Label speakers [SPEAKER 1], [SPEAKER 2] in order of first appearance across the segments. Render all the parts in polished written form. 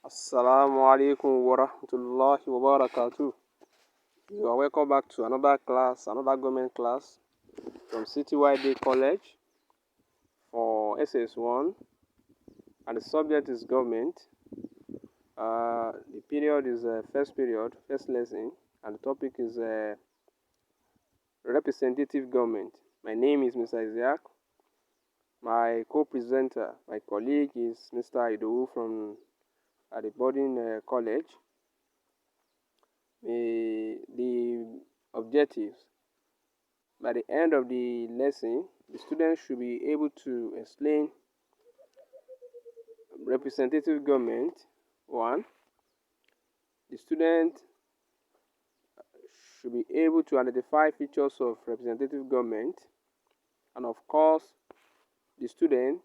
[SPEAKER 1] Assalamu alaikum wa rahmatullahi wa barakatuh. You are welcome back to another class, another government class from Citywide Day College for SS1, and the subject is government. The period is first period, first lesson, and the topic is representative government. My name is Mr. Isaac. My co-presenter, my colleague is Mr. Idowu from the boarding college. The objectives. By the end of the lesson, the students should be able to explain representative government. 1. The student should be able to identify features of representative government, and of course, the student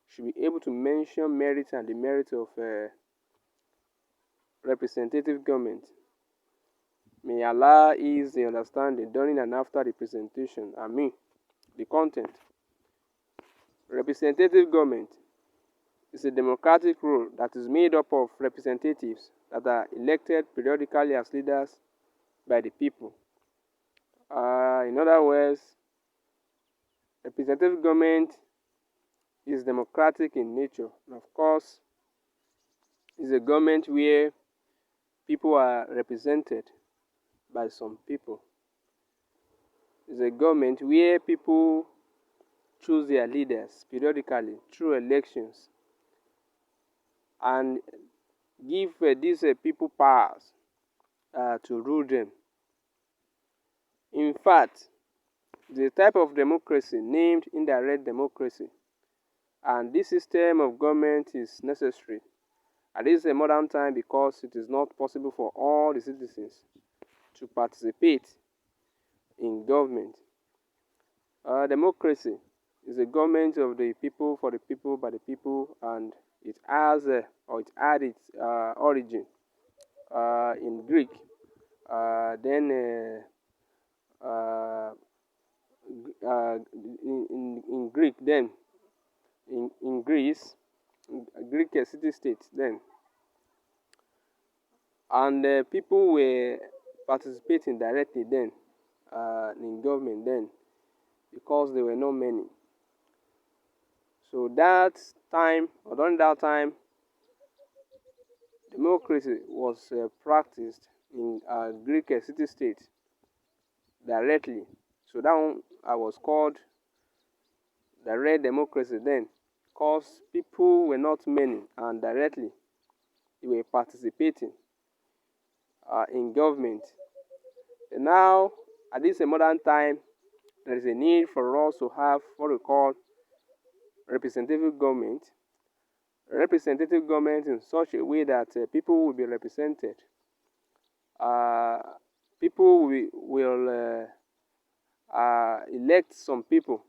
[SPEAKER 1] should be able to mention merits and demerits of representative government. May Allah ease the understanding during and after the presentation. Ameen. The content. Representative government is a democratic rule that is made up of representatives that are elected periodically as leaders by the people. In other words, representative government is democratic in nature. And of course, it's a government where people are represented by some people. It's a government where people choose their leaders periodically through elections and give these people powers to rule them. In fact, the type of democracy named indirect democracy, and this system of government is necessary at this modern time because it is not possible for all the citizens to participate in government. Democracy is a government of the people, for the people, by the people, and it has or it had its origin in Greek. In Greek, then in Greece, Greek city-states then, and people were participating directly then in government then because there were not many. So that time, or during that time, democracy was practiced in Greek city-state directly. So that one was called direct democracy then, because people were not many and directly they were participating in government. And now, at this modern time, there is a need for us to have what we call representative government. Representative government in such a way that people will be represented. People will elect some people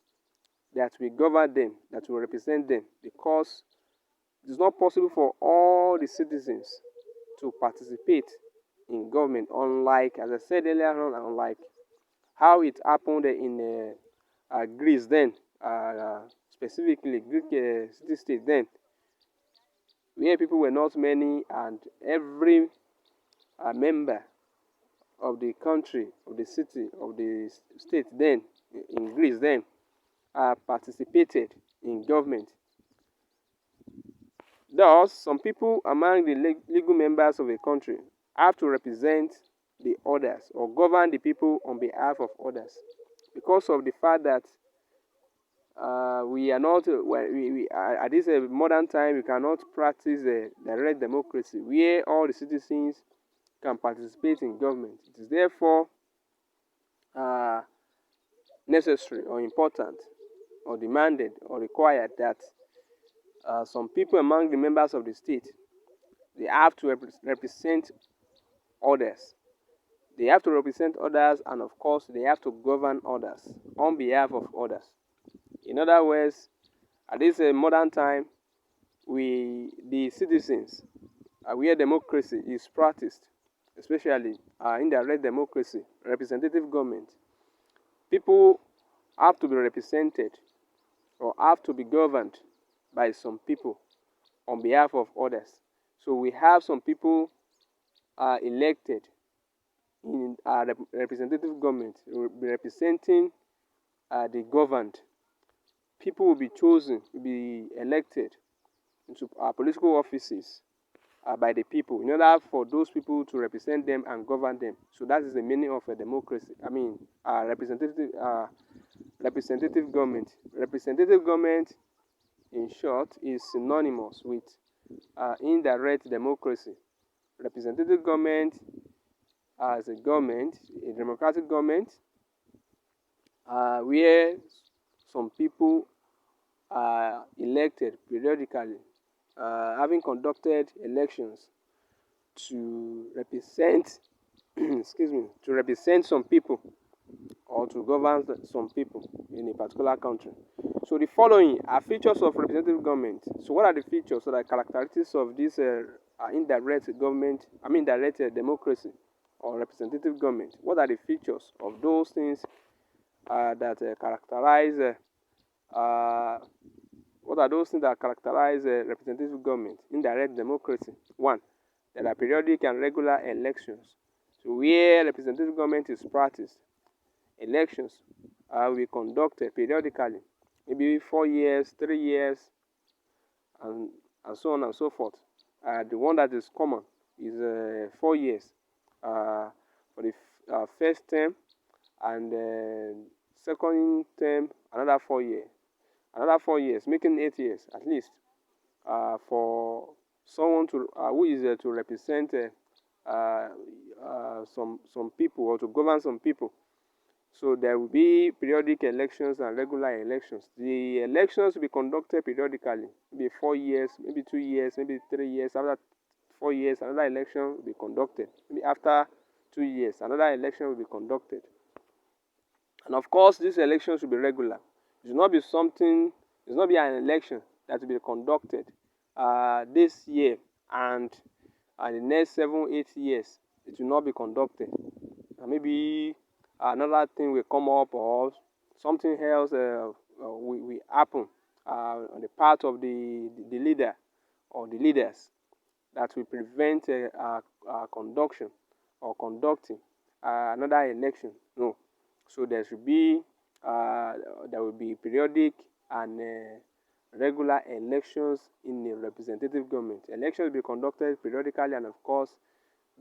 [SPEAKER 1] that will govern them, that will represent them, because it is not possible for all the citizens to participate in government, unlike, as I said earlier on, unlike how it happened in Greece then, specifically Greek city-state then, where people were not many and every member of the country, of the city, of the state then, in Greece then, participated in government. Thus, some people among the legal members of a country have to represent the others or govern the people on behalf of others, because of the fact that we are not, at this modern time, we cannot practice direct democracy where all the citizens can participate in government. It is therefore necessary or important or demanded or required that some people among the members of the state, they have to represent others. They have to represent others, and of course, they have to govern others on behalf of others. In other words, at this modern time, the citizens, where democracy is practiced, especially indirect democracy, representative government, people have to be represented or have to be governed by some people on behalf of others. So we have some people elected in our representative government, will be representing the governed. People will be chosen, will be elected into political offices by the people in order for those people to represent them and govern them. So that is the meaning of a democracy. I mean, representative government. Representative government, in short, is synonymous with indirect democracy. Representative government as a government, a democratic government, where some people are elected periodically, having conducted elections to represent, excuse me, to represent some people or to govern some people in a particular country. So the following are features of representative government. So what are the features or the characteristics of this indirect government, I mean direct democracy or representative government? What are the features of those things that characterize what are those things that characterize representative government? Indirect democracy. One, there are periodic and regular elections. So where representative government is practiced, elections will be conducted periodically, maybe 4 years, 3 years, and so on and so forth. The one that is common is 4 years for the first term, and second term another 4 years. Another 4 years, making 8 years at least for someone to who is to represent some people or to govern some people. So there will be periodic elections and regular elections. The elections will be conducted periodically, maybe 4 years, maybe 2 years, maybe 3 years. After 4 years, another election will be conducted. Maybe after 2 years, another election will be conducted. And of course, these elections will be regular. It will not be something, it will not be an election that will be conducted this year and the next 7, 8 years. It will not be conducted. And maybe another thing will come up or something else will happen on the part of the leader or the leaders that will prevent conduction or conducting another election. No. So there should be there will be periodic and regular elections in a representative government. Elections will be conducted periodically, and of course,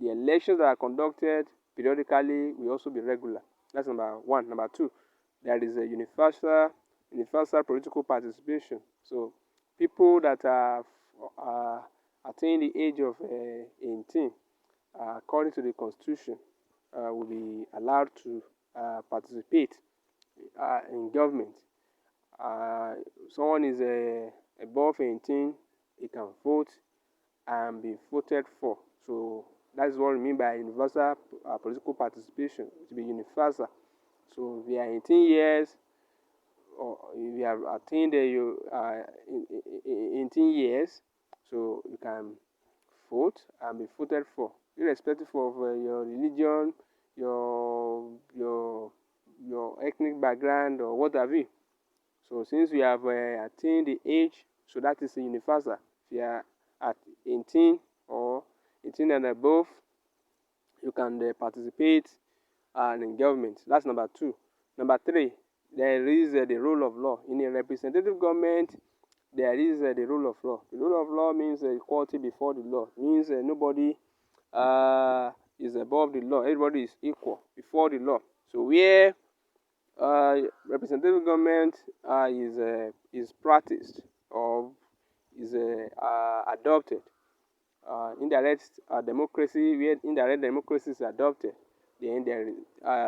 [SPEAKER 1] the elections that are conducted periodically will also be regular. That's number one. Number two, there is a universal political participation. So people that have attained the age of 18, according to the Constitution, will be allowed to participate in government. Someone is above 18, he can vote and be voted for. So that's what we mean by universal political participation. To be universal. So if you are 18 years, or if you have attained 18 years, so you can vote and be voted for, irrespective of your religion, your ethnic background, or what have you. So since we have attained the age, so that is universal. If you are at 18 or 18 and above, you can participate in government. That's number two. Number three, there is the rule of law. In a representative government, there is the rule of law. The rule of law means equality before the law. It means nobody is above the law. Everybody is equal before the law. So where representative government is practiced or is adopted, indirect democracy, where indirect democracy is adopted, then there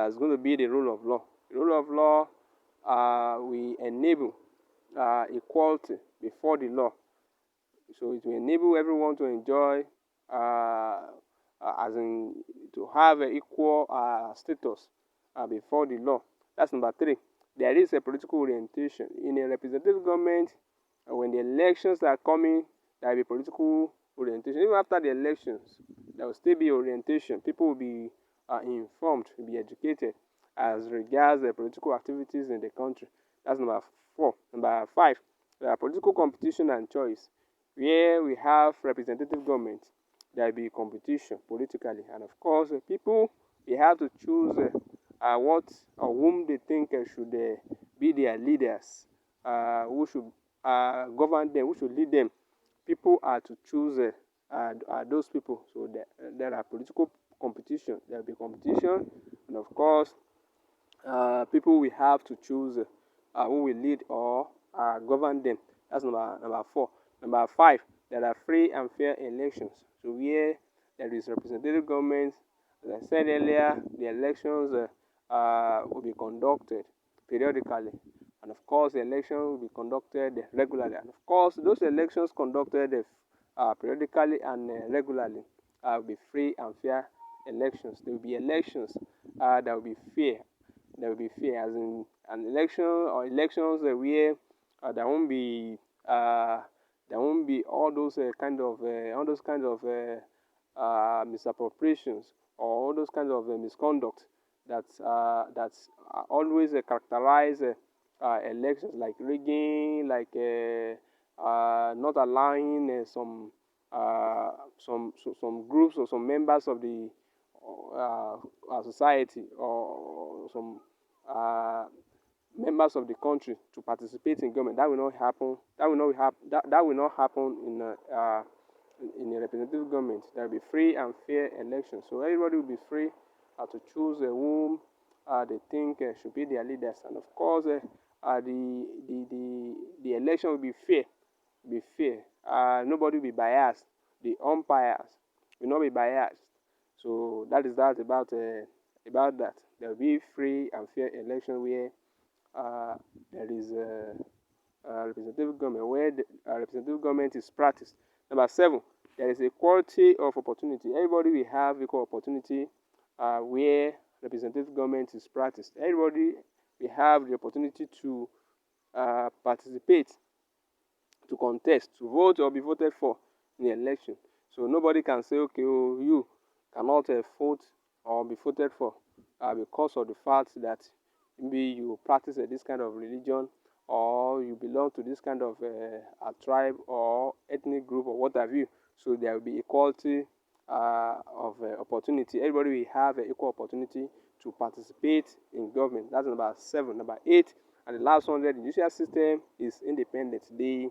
[SPEAKER 1] is going to be the rule of law. The rule of law will enable equality before the law. So it will enable everyone to enjoy, as in to have an equal status before the law. That's number three. There is a political orientation. In a representative government, when the elections are coming, there will be political orientation. Even after the elections, there will still be orientation. People will be informed, will be educated as regards the political activities in the country. That's number four. Number five, political competition and choice. where we have representative government, there will be competition politically, and of course, people, they have to choose what or whom they think should be their leaders, who should govern them, who should lead them. People are to choose those people. So there are political competition. There will be competition, and of course, people will have to choose who will lead or govern them. That's number 4. Number 5, there are free and fair elections. So where there is representative government, as I said earlier, the elections will be conducted periodically. And of course, the election will be conducted regularly. And of course, those elections conducted periodically and regularly will be free and fair elections. There will be elections that will be fair. There will be fair, as in an election or elections where uh, there won't be all those kinds of misappropriations or all those kinds of misconduct that's always characterize elections, like rigging, like not allowing some groups or some members of the society or some uh, members of the country to participate in government. That will not happen. That will not happen in a representative government. There will be free and fair elections. So everybody will be free to choose whom they think should be their leaders. And of course, the election will be fair. Be fair. Nobody will be biased. The umpires will not be biased. So that is that about that. There will be free and fair election where there is representative government, where the representative government is practiced. Number 7, there is equality of opportunity. Everybody will have equal opportunity where representative government is practiced. Everybody will have the opportunity to participate, to contest, to vote or be voted for in the election. So nobody can say, okay, oh, you cannot vote or be voted for because of the fact that maybe you practice this kind of religion, or you belong to this kind of a tribe or ethnic group or what have you. So there will be equality of opportunity. Everybody will have equal opportunity to participate in government. That's number 7. Number 8, and the last one, the judicial system is independent. The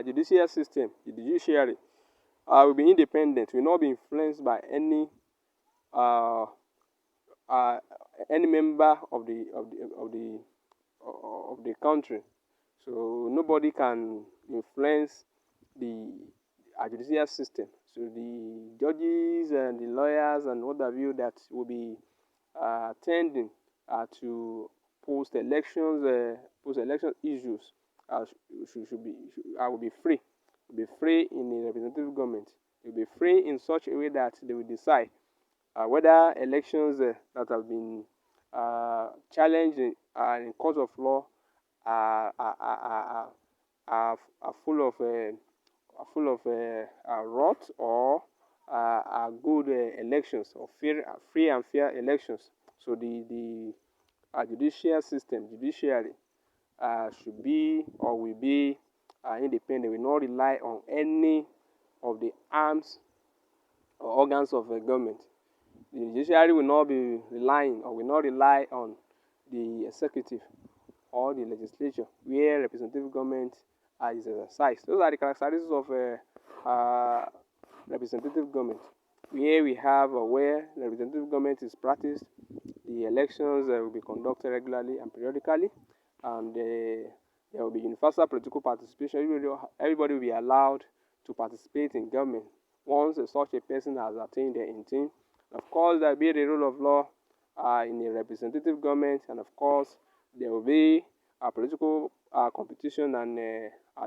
[SPEAKER 1] judicial system, the judiciary, will be independent, will not be influenced by uh, uh, any member of the country. So nobody can influence the judicial system. So the judges and the lawyers and what have you that will be tending to post election issues will be free. Will be free in the representative government. It will be free in such a way that they will decide whether elections that have been challenged in court of law are, are, are, are full of rot, or are good elections, or free and fair elections. So the judicial system, judiciary, should be or will be independent. Will not rely on any of the arms or organs of government. The judiciary will not be relying or will not rely on the executive or the legislature, where representative government is exercised. Those are the characteristics of representative government, where we have where representative government is practiced. The elections will be conducted regularly and periodically, and there will be universal political participation. Everybody will be allowed to participate in government once such a person has attained their intent. Of course, there will be the rule of law in a representative government, and of course, there will be a political competition and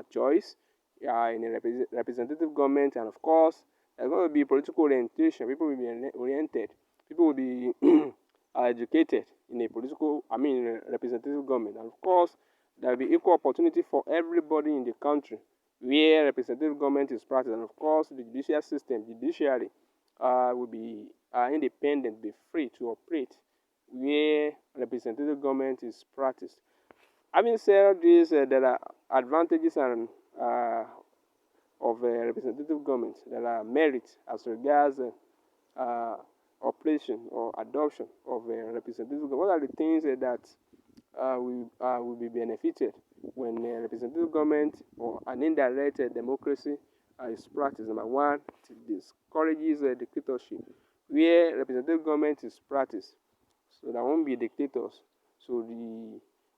[SPEAKER 1] choice in a representative government, and of course, there's going to be political orientation. People will be oriented. People will be educated in in a representative government, and of course, there will be equal opportunity for everybody in the country where representative government is practiced, and of course, the judicial system, judiciary, will be independent, be free to operate where representative government is practiced. Having said this, there are advantages and of representative government. There are merits as regards operation or adoption of representative government. What are the things that will be benefited when representative government or an indirect democracy is practiced? Number one, it discourages dictatorship. Where representative government is practiced, so there won't be dictators. So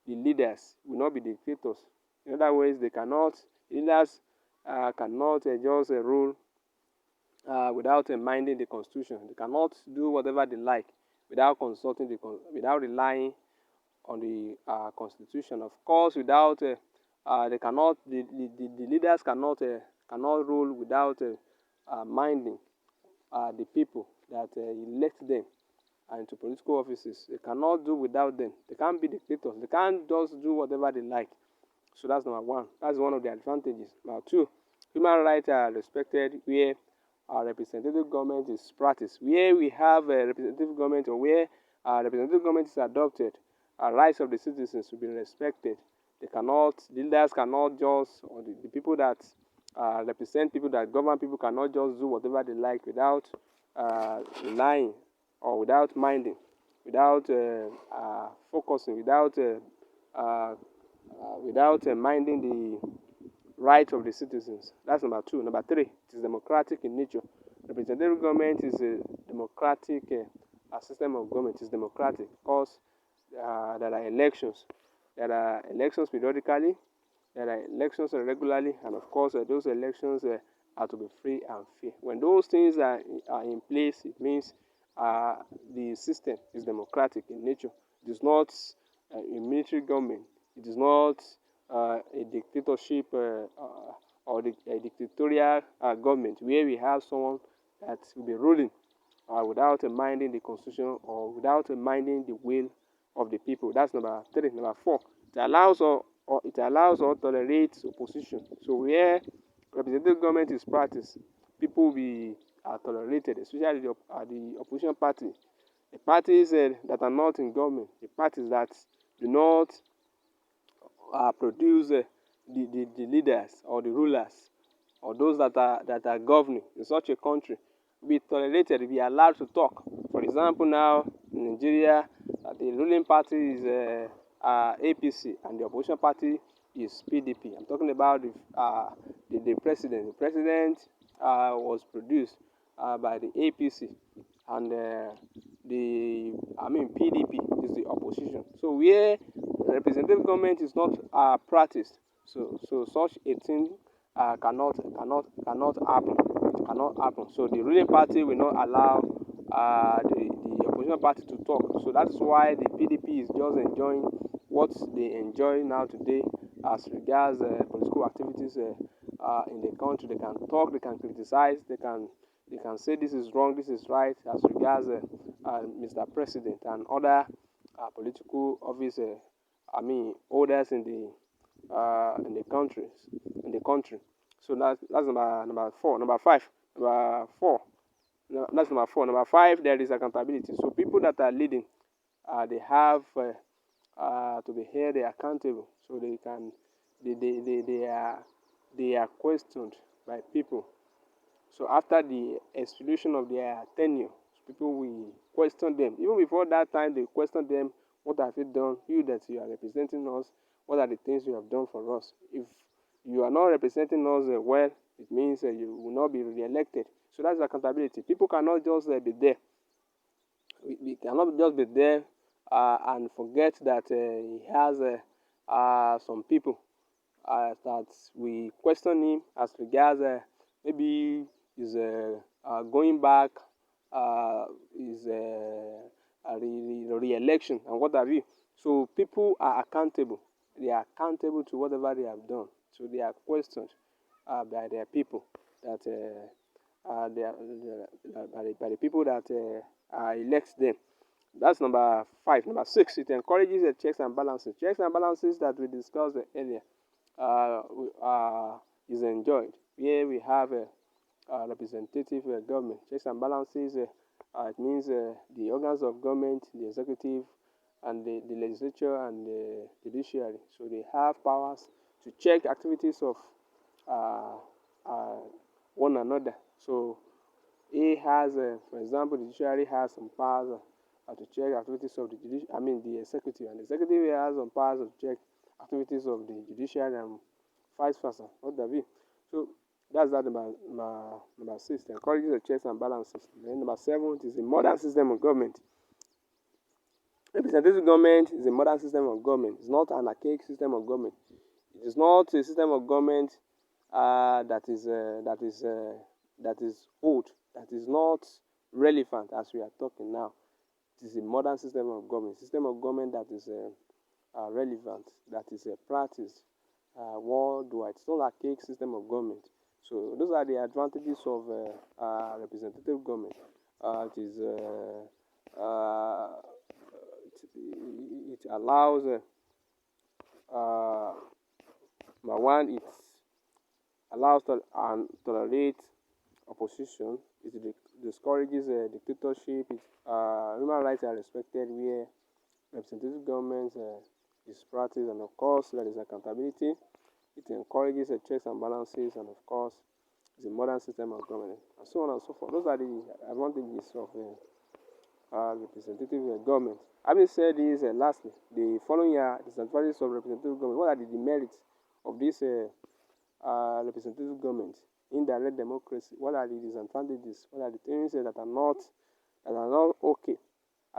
[SPEAKER 1] the leaders will not be dictators. In other words, leaders cannot just rule without minding the constitution. They cannot do whatever they like without without relying on the constitution. Of course, without they cannot the leaders cannot rule without minding the people that elect them into political offices. They cannot do without them. They can't be dictators. They can't just do whatever they like. So that's number one. That's one of the advantages. Number two, human rights are respected where our representative government is practiced. Where we have a representative government or where our representative government is adopted, our rights of the citizens will be respected. The leaders cannot just, or the people that represent people, that govern people, cannot just do whatever they like without relying or without minding, without focusing, without minding the rights of the citizens. That's number two. Number three, it is democratic in nature. Representative government is a democratic system of government. It's democratic because there are elections. There are elections periodically. There are elections regularly, and of course, those elections are to be free and fair. When those things are in place, it means the system is democratic in nature. It is not a military government. It is not a dictatorship or a dictatorial government where we have someone that will be ruling without minding the constitution or without minding the will of the people. That's number three. Number four, it allows or tolerates opposition. So where representative government is practiced, people will be tolerated, especially the opposition party. The parties that are not in government, the parties that do not produce the leaders or the rulers or those that are governing in such a country be tolerated, be allowed to talk. For example, now in Nigeria, the ruling party is APC and the opposition party is PDP. I'm talking about the president. The president was produced by the APC, and PDP is the opposition. So where representative government is not practiced, so such a thing cannot happen. Cannot happen. So the ruling party will not allow the opposition party to talk. So that's why the PDP is just enjoying what they enjoy now today as regards political activities in the country. They can talk, they can criticize, they can say this is wrong, this is right as regards Mr. President and other political office holders in the country. So that's number four. Number five. Number four. No, that's number four. Number five, there is accountability. So people that are leading, they have to be held accountable. So they are questioned by people. So after the expiration of their tenure, people will question them. Even before that time, they question them. What have you done? You that you are representing us, what are the things you have done for us? If you are not representing us well, it means you will not be re-elected. So that's accountability. People cannot just be there. We cannot just be there and forget that he has some people that we question him as regards maybe is going back, is re-election and what have you. So people are accountable. They are accountable to whatever they have done. So they are questioned by their people that by the people that elect them. That's number five. Number six, it encourages the checks and balances. Checks and balances that we discussed earlier is enjoyed. Here we have a representative government. Checks and balances, it means the organs of government, the executive, and the legislature and the judiciary. So they have powers to check activities of one another. So he has, for example, the judiciary has some powers to check activities of the executive, and the executive has some powers to check activities of the judiciary and vice versa. What have you? So that's that number 6. Encourages the checks and balances. Then number 7 is a modern system of government. Representative government is a modern system of government. It's not an archaic system of government. It is not a system of government that is old, that is not relevant as we are talking now. It is a modern system of government that is relevant, that is practiced worldwide. It's not an archaic system of government. So those are the advantages of representative government. It allows number one, it allows and tolerates opposition. It discourages dictatorship. Human rights are respected where representative government is practiced, and of course there is accountability. It encourages checks and balances, and of course it's a modern system of government, and so on and so forth. Those are the advantages of representative government. Having said this, lastly, the following are disadvantages of representative government. What are the demerits of this representative government? Indirect democracy. What are the disadvantages? What are the things that are not okay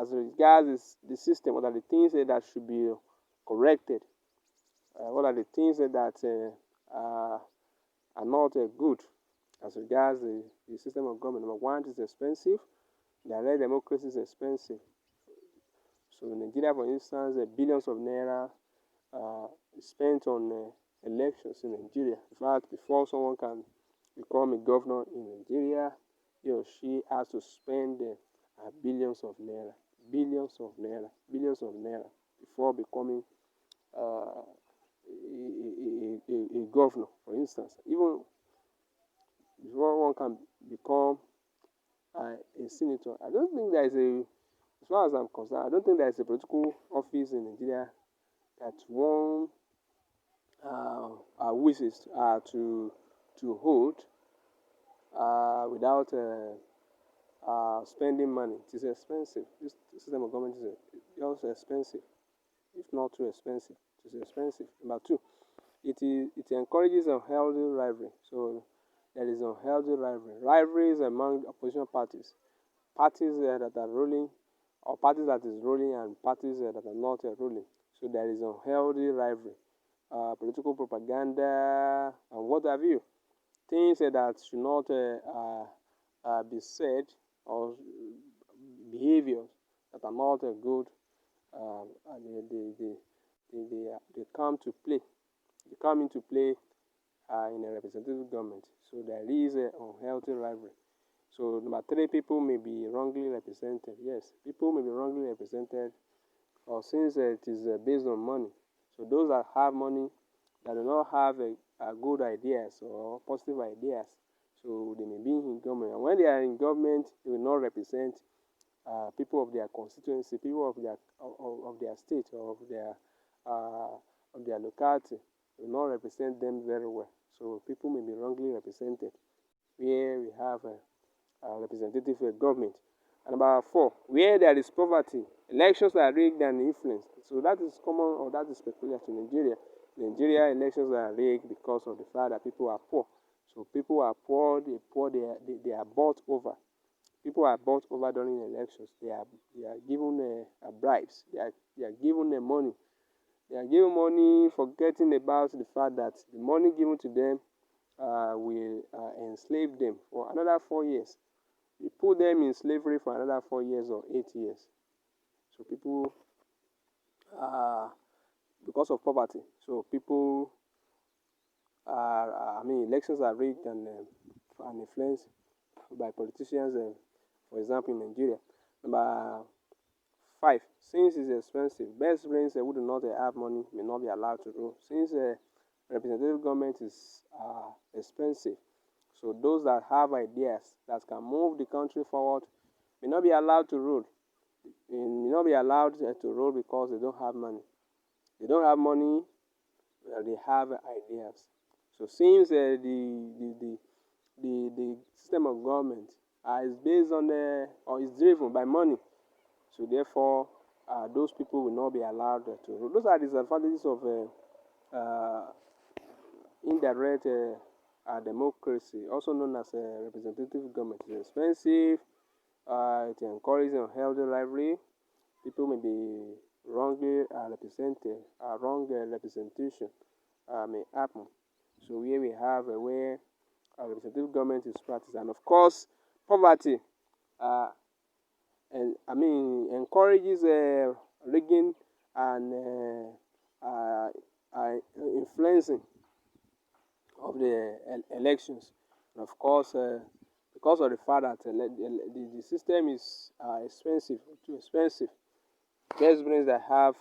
[SPEAKER 1] as regards the system? What are the things that should be corrected? What are the things that are not good as regards the system of government? Number one, it is expensive. Direct democracy is expensive. So in Nigeria, for instance, billions of naira spent on elections in Nigeria. In fact, before someone can become a governor in Nigeria, he or she has to spend billions of naira before becoming a governor, for instance. Even before one can become a senator, I don't think there is as far as I'm concerned, I don't think there is a political office in Nigeria that one wishes to hold without spending money. It is expensive. This system of government is also expensive, if not too expensive. It is expensive. Number two, it encourages unhealthy rivalry. So there is unhealthy rivalry. Rivalries among opposition parties that are ruling, or parties that is ruling, and parties that are not ruling. So there is unhealthy rivalry, political propaganda, and what have you. Things that should not be said, or behaviors that are not good, they come to play. They come into play in a representative government. So there is an unhealthy rivalry. So number three, people may be wrongly represented. Yes, people may be wrongly represented, or since it is based on money. So those that have money, that do not have good ideas or positive ideas, so they may be in government. And when they are in government, they will not represent people of their constituency, people of their state, or of their locality. They will not represent them very well. So people may be wrongly represented where we have representative government. And number four, where there is poverty, elections are rigged and influenced. So that is common, or that is peculiar to Nigeria. Nigeria elections are rigged because of the fact that people are poor. So people are poor, they are bought over. People are bought over during elections. They are given bribes. They are given money. They are given money, forgetting about the fact that the money given to them will enslave them for another 4 years. You put them in slavery for another 4 years or 8 years. So people, because of poverty, so people elections are rigged and influenced by politicians, for example, in Nigeria. Number five, since it's expensive, best brains who do not have money may not be allowed to rule. Since representative government is expensive, so those that have ideas that can move the country forward may not be allowed to rule. They may not be allowed to rule because they don't have money. They don't have money, they have ideas. So since the system of government is based on or is driven by money, so therefore those people will not be allowed to rule. Those are the disadvantages of indirect democracy, also known as representative government. It's expensive. It encourages unhealthy lively. People may be wrongly represented. Wrong representation may happen. So here we have where representative government is practiced, and of course, poverty. Uh, and I mean encourages rigging and influencing of the elections. And of course, because of the fact that the system is expensive, too expensive, presidents that have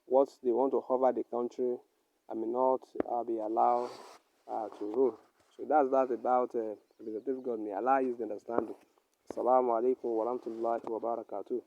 [SPEAKER 1] what they want to cover the country may not be allowed to rule. So that's that about representative government. Allah is the understanding. Assalamu alaikum wa rahmatullahi wa barakatuh.